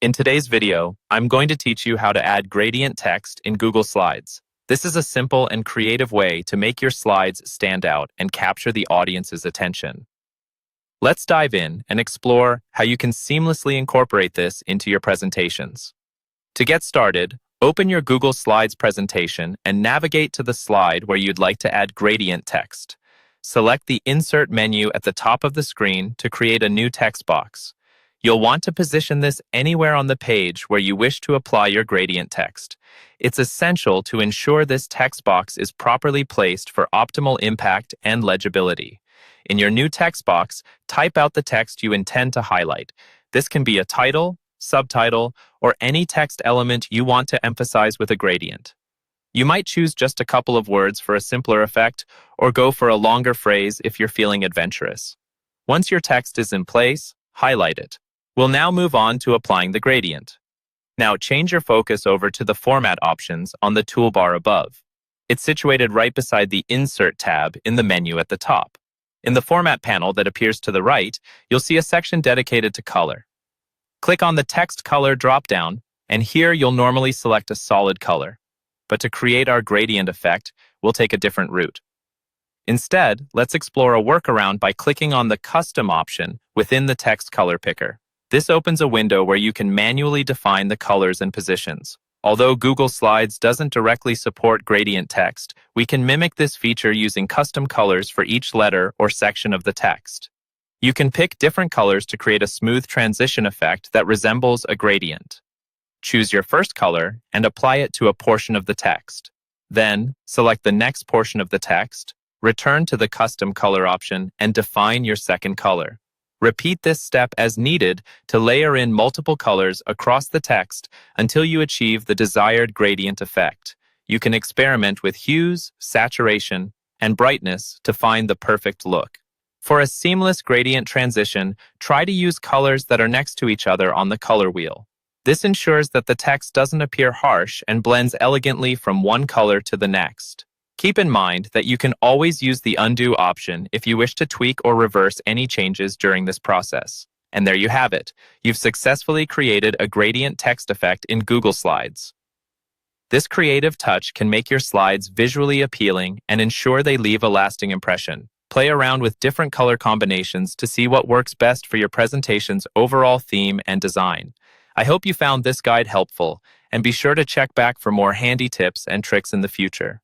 In today's video, I'm going to teach you how to add gradient text in Google Slides. This is a simple and creative way to make your slides stand out and capture the audience's attention. Let's dive in and explore how you can seamlessly incorporate this into your presentations. To get started, open your Google Slides presentation and navigate to the slide where you'd like to add gradient text. Select the Insert menu at the top of the screen to create a new text box. You'll want to position this anywhere on the page where you wish to apply your gradient text. It's essential to ensure this text box is properly placed for optimal impact and legibility. In your new text box, type out the text you intend to highlight. This can be a title, subtitle, or any text element you want to emphasize with a gradient. You might choose just a couple of words for a simpler effect, or go for a longer phrase if you're feeling adventurous. Once your text is in place, highlight it. We'll now move on to applying the gradient. Now change your focus over to the Format options on the toolbar above. It's situated right beside the Insert tab in the menu at the top. In the Format panel that appears to the right, you'll see a section dedicated to color. Click on the Text Color drop-down, and here you'll normally select a solid color. But to create our gradient effect, we'll take a different route. Instead, let's explore a workaround by clicking on the Custom option within the text color picker. This opens a window where you can manually define the colors and positions. Although Google Slides doesn't directly support gradient text, we can mimic this feature using custom colors for each letter or section of the text. You can pick different colors to create a smooth transition effect that resembles a gradient. Choose your first color and apply it to a portion of the text. Then, select the next portion of the text, return to the Custom Color option, and define your second color. Repeat this step as needed to layer in multiple colors across the text until you achieve the desired gradient effect. You can experiment with hues, saturation, and brightness to find the perfect look. For a seamless gradient transition, try to use colors that are next to each other on the color wheel. This ensures that the text doesn't appear harsh and blends elegantly from one color to the next. Keep in mind that you can always use the Undo option if you wish to tweak or reverse any changes during this process. And there you have it. You've successfully created a gradient text effect in Google Slides. This creative touch can make your slides visually appealing and ensure they leave a lasting impression. Play around with different color combinations to see what works best for your presentation's overall theme and design. I hope you found this guide helpful, and be sure to check back for more handy tips and tricks in the future.